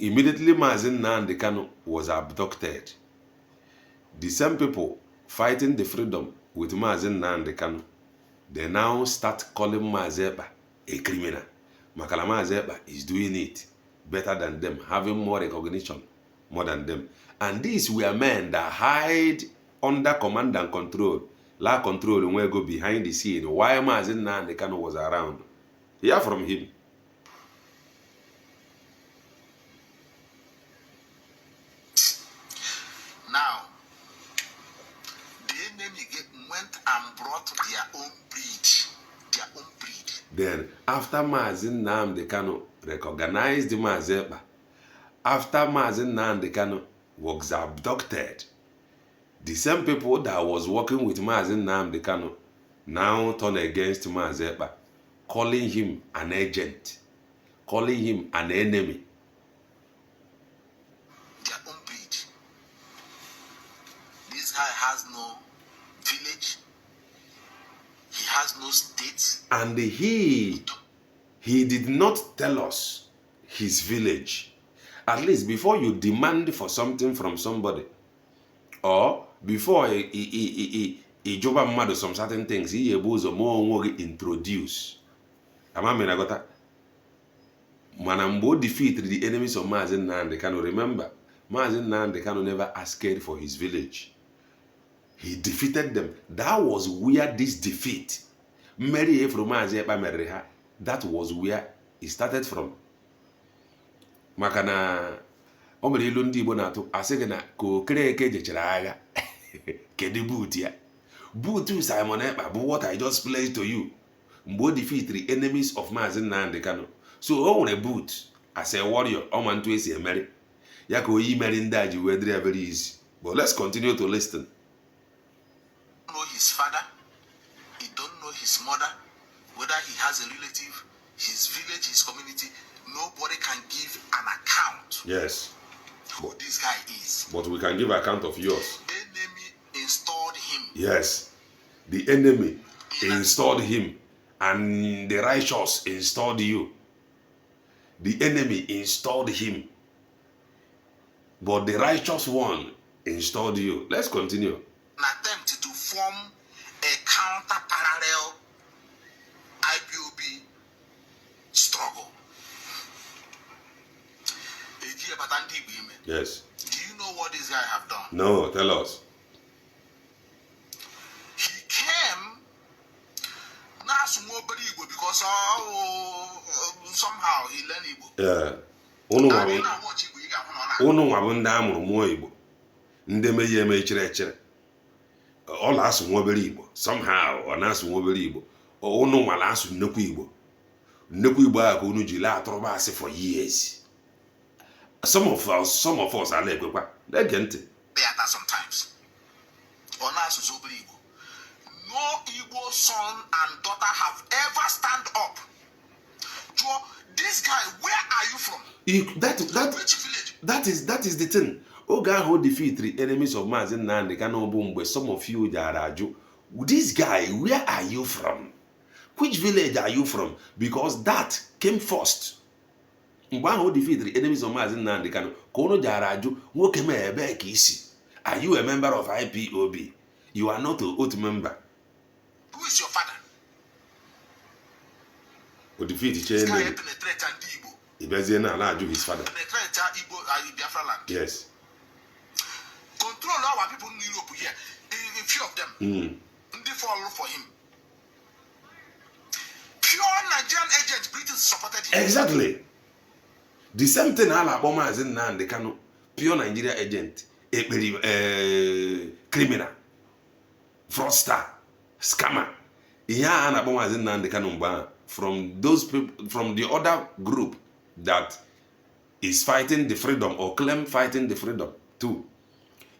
Immediately Mazen Nnamdi Kanu was abducted. The same people fighting the freedom with Mazen Nnamdi Kanu, they now start calling Mazi Ekpa a criminal. Makala Mazi Ekpa is doing it better than them, having more recognition more than them. And these were men that hide under command and control. La control when we go behind the scene. Why Mazi Nnamdi Kanu was around? Hear from him. Now, the enemy went and brought their own breed. Their own breed. Then, after Mazi Nnamdi Kanu recognized Mazi Ekpa, after Mazi Nnamdi Kanu was abducted, the same people that was working with Mazi Nnamdi Kanu now turn against Mazi Ekpa, calling him an agent, calling him an enemy. Their own breed. This guy has no village. He has no state. And he did not tell us his village. At least before you demand for something from somebody, or before he joba mmadụ some certain things, he ebu ụzọ mụọ onwe gị introduce. Amami nagota. Mana mgbe o defeat the enemies of Mazi Nnamdi Kanu, remember, Mazi Nnamdi Kanu never asked for his village. He defeated them. That was where this defeat, Mary from Mazi Ekpa Meriha, that was where it started from. Makana omere ilu ndị Igbo na-atụ asị gị na ka Okereke jechara agha kedu boot ya? Boot Simon Ekpa bụ what I just played to you. Mgbe o defeat the enemies of Mazi Nnamdi Kanu. So o nwere boot as a warrior, ọ ma ntu esi emeri. Ya ka oyi meri ndị a ji wee dịrị very easy. But let's continue to listen. Know his father, he don't know his mother, whether he has a relative, his village, his community. Nobody can give an account. Yes. Who this guy is. But we can give account of yours. Enemy installed him. Yes. The enemy installed him, and the righteous installed you. The enemy installed him, but the righteous one installed you. Let's continue. An attempt to form a counter-parallel IPOB struggle. Yes. Do you know what this guy have done? No, tell us. He came because somehow he learned Igbo. Yeah. Unu nwa bụ ndị amụrụ mụọ Igbo. Ndị meyi eme echere echere. Ọ na-asụ nwa obere Igbo. Somehow ọ na-asụ nwa obere Igbo. Unu nwa na-asụ nnekwu Igbo. Nnekwu Igbo a ka unu ji la-atụrụba asị for years. Some of us are like they get it. Sometimes. No Igbo son and daughter have ever stand up. Joe, this guy, where are you from? Which village? That is the thing. Oga who defeat the enemies of Mazi Nnamdi Kanu Mgbe some of you Jaraju. This guy, where are you from? Which village are you from? Because that came first. Mgbe who defeat the enemies of Mazi Nnamdi Kanu, Kono Jaraju, nwoke me ebe ka isi. Are you a member of IPOB? You are not an oath member. Who is your father? Who defeat the this guy penetrate Igbo. He his father. Penetrate Igbo Biafra land. Yes. Control our people in Europe here. A few of them. They follow for him. Pure Nigerian agents, British supported him. Exactly. The same thing Alabama as in Nnamdi Kanu. Pure Nigerian agent. Criminal. Fraudster. Scammer. Yeah, Alabama as in Nnamdi Kanu from those people, from the other group that is fighting the freedom or claim fighting the freedom too.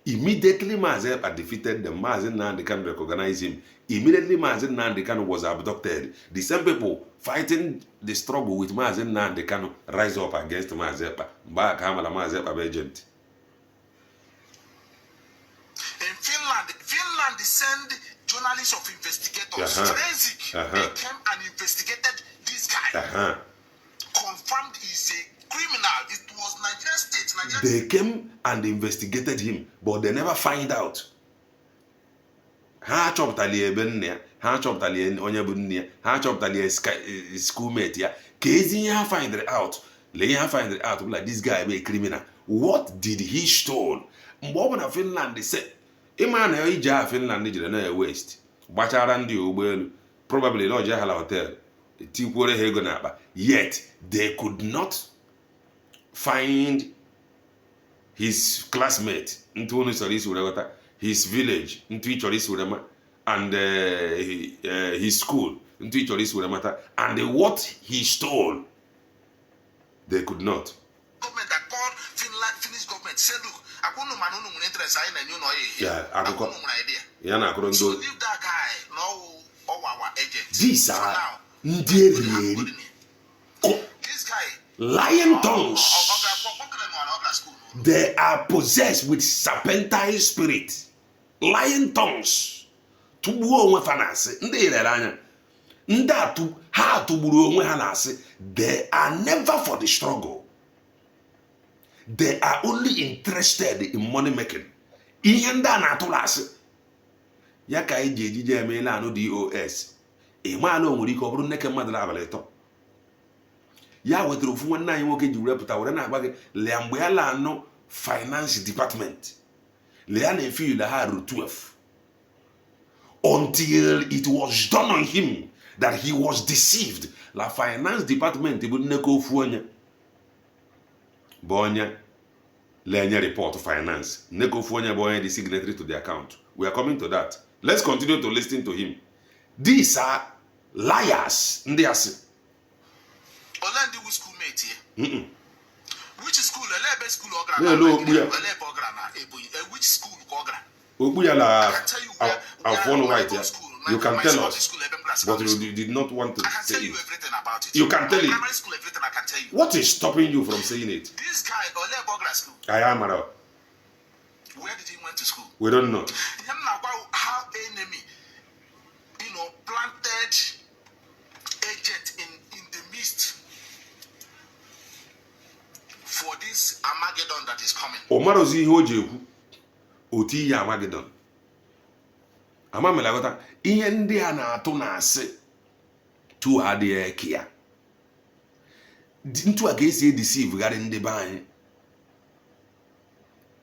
Immediately Mazi Ekpa defeated them. Mazi Nnamdi Kanu recognized him. Immediately Mazi Nnamdi Kanu was abducted. The same people fighting the struggle with Mazi Nnamdi Kanu rise up against Mazi Ekpa. Back Hamala Mazi Ekpa agent. In Finland sent journalists of investigators. Forensic. They came and investigated this guy. Confirmed he's a criminal. It was Nigerian They came and investigated him, but they never find out. Ha chọpụtali ebe nne ya, ha chọpụtali onye bụ nne ya, ha chọpụtali schoolmate ya. Ka ezi ihe ha find out. Lee ihe ha find out, like this guy be a criminal. What did he stole? Mgbe ọ bụ na Finland say, ịma na ije ha Finland jere na west, gbachara ndị ụgbọelu, probably na oje hala hotel, tikwore ha ego n'akpa. Yet they could not find his classmate, into onu chọrọ isi were ghọta, his village, into ị chọrọ isi were ma, and his school, into ị chọrọ isi were mata, and what he stole, they could not. Government that called Finnish government said, look, I couldn't man who interest I know you. Yeah, I could idea. Yeah, na akụrụ So ndo. leave that guy, no, our agent. These For are now, ndị this guy, lying tongues. They are possessed with serpentine spirit. Lying tongues. Tugbuo onwe fa na-asị. Ndị irere anya. Ndị ha tụgburu onwe ha na-asị. They are never for the struggle. They are only interested in money making. Ihe ndị a na-atụrụ asị. Ya ka anyị ji ejije emeela anụ DOS. Ịmaala o nwere ike ọ bụrụ nneke mmadụ n'abalị ịtọ. Ya wetara ofu nwanne anyị nwoke ji wepụta were na-agba gị lee mgbe ya la anụ finance department. Lee ya na-efe ile ha ruo 12. Until it was done on him that he was deceived. La finance department bụ nneke ofu onye. Bụ onye lenye report finance. Nneke ofu onye bụ onye the signatory to the account. We are coming to that. Let's continue to listen to him. These are liars. Ndị asị. Olandi with schoolmate here. Which school? Elebe school ogra. Which school ogra? Ogbuya Afon White. You can tell us, but you did not want to say it. I can tell you everything about it. You can tell it. Primary school, everything I can tell you. What is stopping you from saying it? This guy, Olebe Ogra school. I am around. Where did he went to school? We don't know. How enemy, planted agent in the midst for this Armageddon that is coming. Omarozi ihe o ji ekwu oti ya Armageddon. Amamela gota ihe ndị a na-atụ na-asị tu adịghị eke ya. Ntu a ka esi deceive gari ndị be anyị.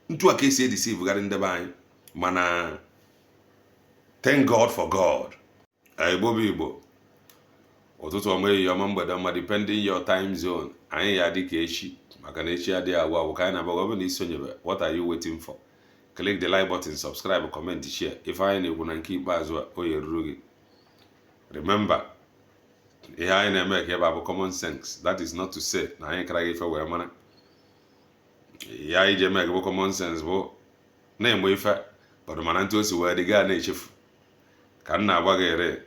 Ntu a ka esi deceive gari ndị be anyị. Mana thank God for God. Igbo ụtụtụ ọma eyi ọma mgbede ọma depending your time zone. Anyị ya dị ka echi maka na echi adịghị agwa agwụ ka anyị na-agba ọbụla isonyebe. What are you waiting for? Click the like button, subscribe, comment, share. If anyị na-ekwu na nke ikpeazụ a o yeruru gị. Remember, ihe anyị na-eme ka ebe a bụ common sense. That is not to say na anyị kara gị ife wee mara. Ihe anyị ji eme ka bụ common sense bụ na-enwe ife bọdụ mana ntụ osi wee dị gaa na-echefu. Ka m na-agwa gị ere.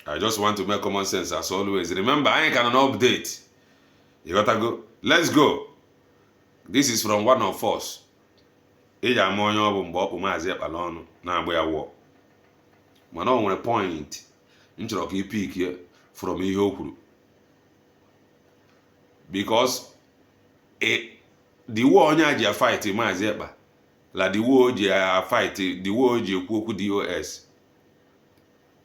I just want to make common sense as always. Remember, I ain't can update. You gotta go. Let's go. This is from one of us. Ija ama onye ọ bụ mgbe ọ kpụ Maazị Ekpala ọnụ na-agba ya wọ. Mana o nwere point m chọrọ ka ipik ya from ihe o kwuru. Because the war onye a ji a fight Maazị Ekpa la the war ji a fight the war ji ekwu okwu DOS.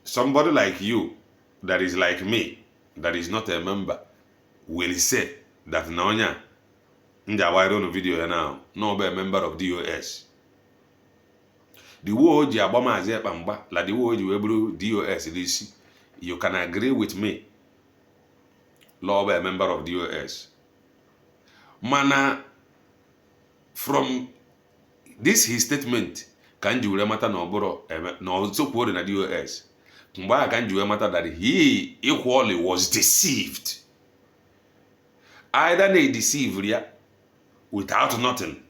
Somebody like you, that is like me, that is not a member, will say that Naonya, in the viral video now, no be a member of DOS. The word you aboma as a like the word you able DOS this, you can agree with me. Law be a member of DOS. Mana, from this his statement, can you remember no boro no so quoted na DOS? Mgbe can you matter that he equally was deceived. Either they deceive ya without nothing,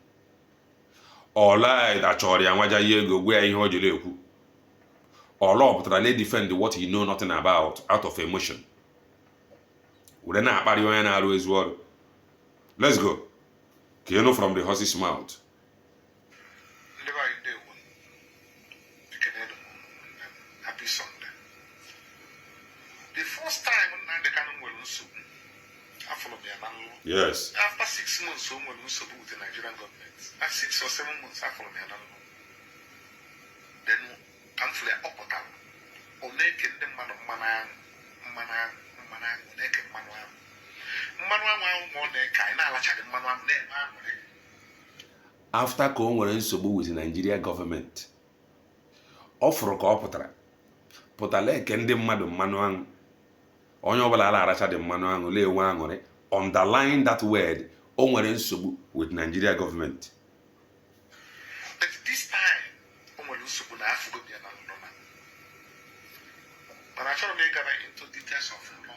or lie that chori and waja yego where he hold you, or law but they defend what he know nothing about out of emotion. Would not party as well. Let's go. Kiano from the horse's mouth. Happy Sunday. The first time they can well I follow me. Yes. After 6 6 months so when we with the Nigerian government. At 6 or 7 months after me, I don't know. Then thankfully up with them. Or making them man of mana, naked manual. After ka o nwere nsogbu with Nigeria government, ọ fụrụ ka ọ pụtara eke ndị mmadụ mmanụ aṅụ, onye ọbụla ala aracha dị mmanụ aṅụ na-enwe aṅụrị, underline that word, o nwere nsogbu with Nigeria government. But this time, o nwere nsogbu na afụgo bịa na London. But achọrọ m ịgara into details of law.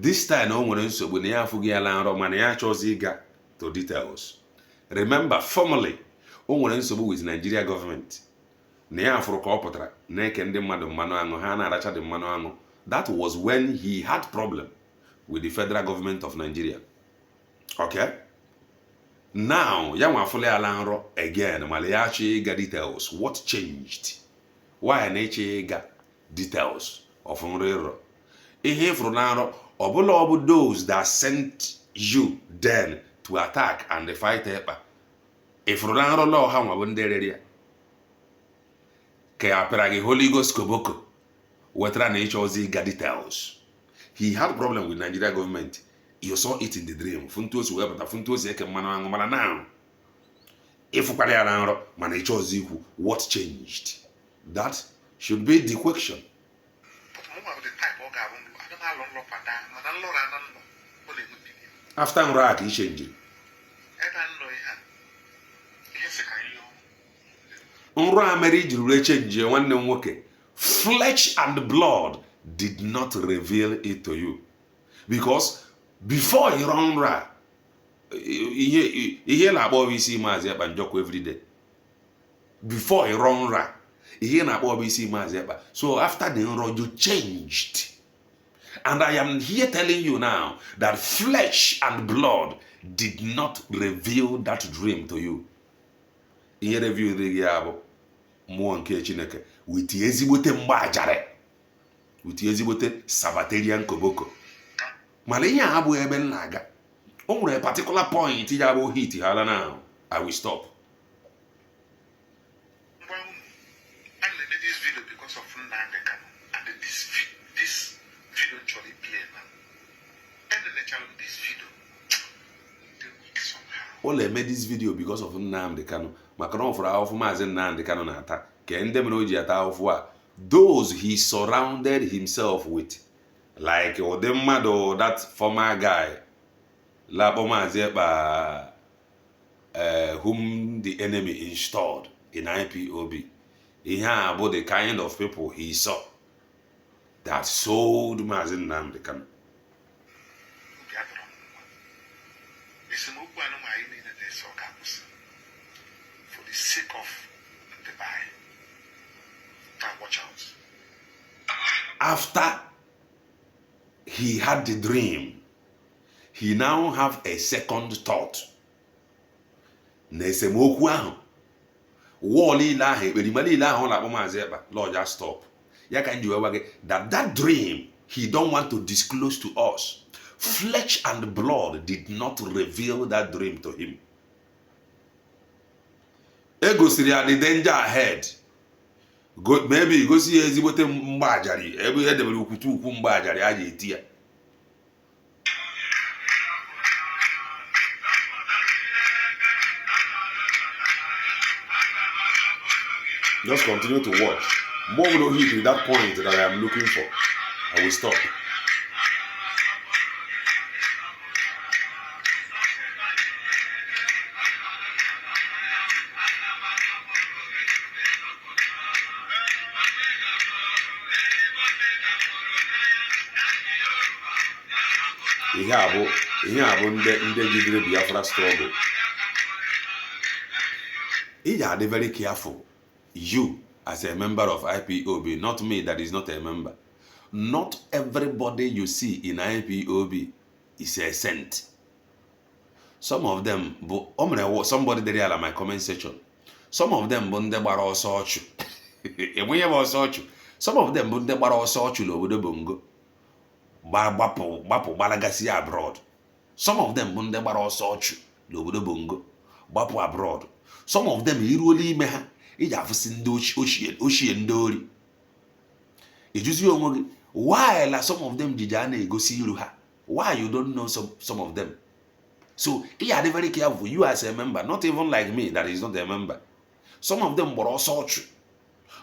This time o nwere nsogbu na ya afụghị ya la nrọ mana ya achọzi ịga to details. Remember, formally, o nwere nsogbu with Nigeria government. Na ya afụrụ ka ọ pụtara na-eke ndị mmadụ mmanụ aṅụ, ha na-aracha dị mmanụ aṅụ. That was when he had problem with the federal government of Nigeria. Okay? Now, ya nwa afụla ya la nrọ again, ma ya achọ ịga details. What changed? Why na-eche ịga details of nrọ ịrọ? Ihe ịfụrụ na nrọ, ọbụla ọ bụ those that sent you then to attack and fight ekpa. Ịfụrụ na nrọ law ha nwa bụ ndị rere ya. Ka ya apịara gị Holy Ghost koboko wetara na ịchọ ozi ịga details. He had problem with Nigeria government. You saw it in the dream. Funtuosi wepụta, funtuosi eke mmanụ aṅụ mana now. Ịfụkwara ya na nrọ mana ịchọ ozi ikwu, what changed? That should be the question. After nrọ a ka ị change. Nrọ a mere iji rure change nwanne m nwoke. Flesh and blood did not reveal it to you. Because before you run nrọ ihe na-akpọ isi Maazị Ekpa Njọkụ every day. Before you run nrọ ihe na-akpọ isi Maazị Ekpa. So after the nrọ you changed. And I am here telling you now that flesh and blood did not reveal that dream to you. Ihe reveal gị ya bụ mmụọ nke Chineke with ezigbote mgbajare, with ezigbote Sabbatarian koboko. Mana ihe a abụghị ebe m na-aga. O nwere a particular point ya bụ hit hala now. I will stop. Ole made this video because of Nnamdi Kanu. Maka na ọ fụrụ ahụfụ Maazị Nnamdi Kanu na-ata. Ka ndị mere o ji ata ahụfụ a. Those he surrounded himself with. Like ụdị mmadụ, that former guy. Lakpọ Maazị Ekpa, whom the enemy installed in IPOB. Ihe a bụ the kind of people he saw that sold Maazị Nnamdi Kanu. For the sake of the buy, watch out. After he had the dream, he now have a second thought. N'esemokwu ahụ, wall ile ahụ, ekperima ile ahụ na-akpọ Maazị Ekpa, Lord, just stop. Ya ka ndị wewa gị, that dream he don't want to disclose to us. Flesh and blood did not reveal that dream to him. Egosiri ya the danger ahead. Maybe gosi ya ezigbote mgbajari, ebe ihe debere ukwutu ukwu mgbajari a ji eti ya. Just continue to watch. More will hit with that point that I am looking for. I will stop. Ihe a bụ ndị jidere Biafra struggle. You are very careful. You, as a member of IPOB, not me that is not a member. Not everybody you see in IPOB is a saint. Some of them, somebody there in my comment section. Some of them, ndị gbara ọsọ ọchụ. Enweghị ọsọ ọchụ. Some of them, ndị gbara ọsọ ọchụ n'obodo Bongo. Gbapụ gbalagasị abroad. Some of them, ndị gbara ọsọ ọchụ. n'obodo bongo gbapụ abroad. Some of them iruola ime ha iji afụsị ndị ochie ndị ori. Ijuzi onwe gị, why la some of them jiji a na-egosi iru ha? Why you don't know some of them? So you are very careful, you as a member, not even like me that is not a member. Some of them gbara ọsọ ọchụ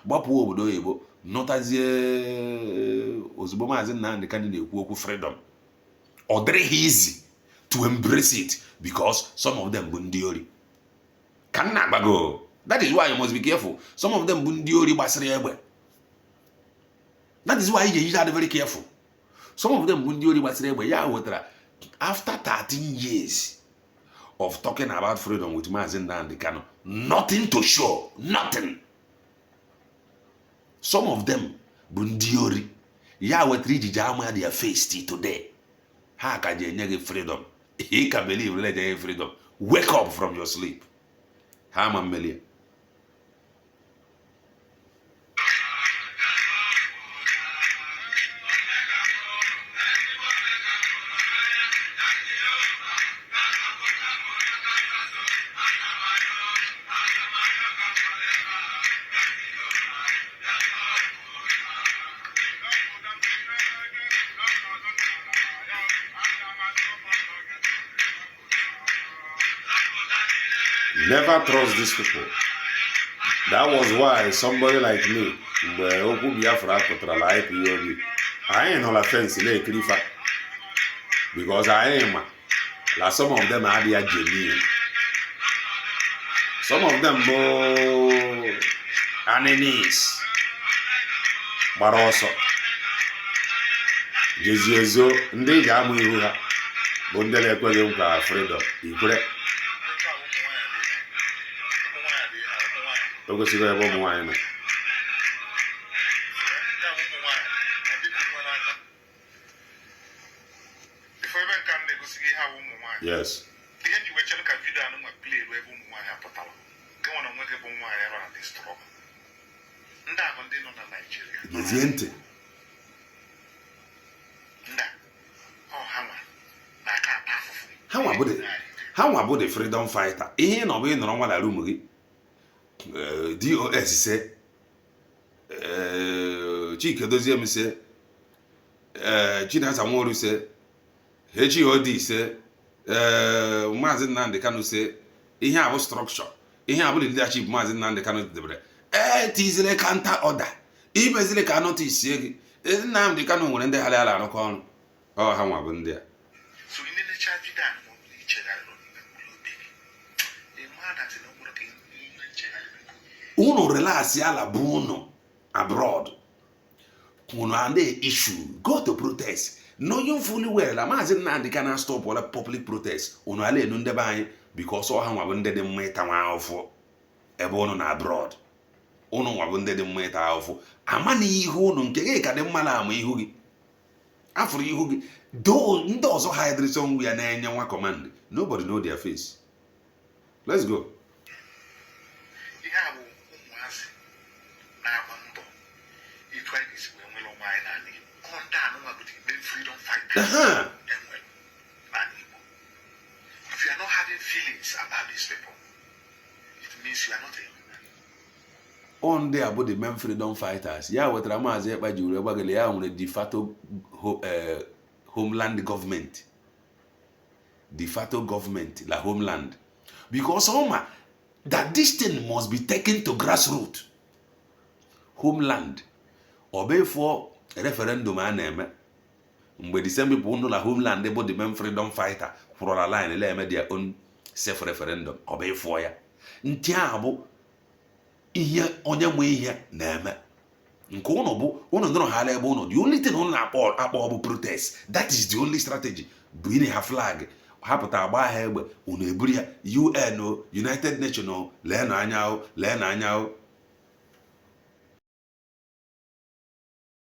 gbapụ obodo oyibo nọtazie ozugbo Maazị Nnamdi Kanu na-ekwu okwu freedom. Ọ dịrịghị easy to embrace it because some of them bụ ndị ori. Ka m na-agbago. That is why you must be careful. Some of them bụ ndị ori gbasịrị egbe. That is why you are very careful. Some of them bụ ndị ori gbasịrị egbe. Ya wetara after 13 years of talking about freedom with Maazị Nnamdi Kanu, nothing to show, nothing. Some of them bụ ndị ori. Ya wetara ijiji ama their face till today. Ha ka ji enye gị freedom. He can believe really enye gị freedom. Wake up from your sleep. Ha ma mmeli. Never trust these people. That was why somebody like me, mgbe okwu Biafra pụtara la IPOB, anyị nọ la fence na-ekiri fa because anyị ma la some of them adịghị genuine. Some of them bụ aninis gbara ọsọ jezi ezo ndị ga-amụ ihu ha bụ ndị na-ekweghị nkwa freedom ikwere. O gosigo ebe ụmụ nwaanyị nọ. Yes. Gezie ntị. Ha nwa bụ the freedom fighter. Ihe nọ bụ ị nọrọ nwa na room gị. DOS say, Chike Doziem say, Chinasa Moru say, HOD say, Maazị Nnamdi Kanu say, ihe a bụ structure, ihe a bụ leadership Maazị Nnamdi Kanu debere. Tizile counter order. Ibezile ka notice gị. Nnamdi Kanu nwere ndị hala ala arụkọ ọrụ. Ọ ha nwa bụ ndị a. So in the charge that Uno relax yala buno abroad. Uno and they issue go to protest. Knowing fully well that Maazị Nnamdi Kanu stop all public protest. Uno ale nunde banye because all han wabunde de mweta waofo. Ebe uno na abroad. Uno wabunde de mweta waofo. Amani ihu uno nkege kade mmala amu ihu gi. Afro ihu gi. Do ndo ozo hydri song ya na enye nwa command. Nobody know their face. Let's go. If you are not having feelings about these people, it means you are not a human. On there about the men freedom fighters. Yeah, what Ramaze Bajure Bagale on the de facto homeland government. De facto government, la homeland. Because Homa, that this thing must be taken to grassroots. Homeland. Obey for referendum aneme. Mgbe the same people know la homeland about the men freedom fighter for a line let their own self referendum obey for ya. Nti abụ ihe onye nwe ihe na-eme. Nke ụnọ bụ ụnọ ndọrọ ha ala ebe ụnọ. The only thing ụnọ na-akpọ bụ protest. That is the only strategy. Bụ ine ha flag. Hapụta agba ha egbe ụnọ eburu ya UN o United Nations o lee na anya o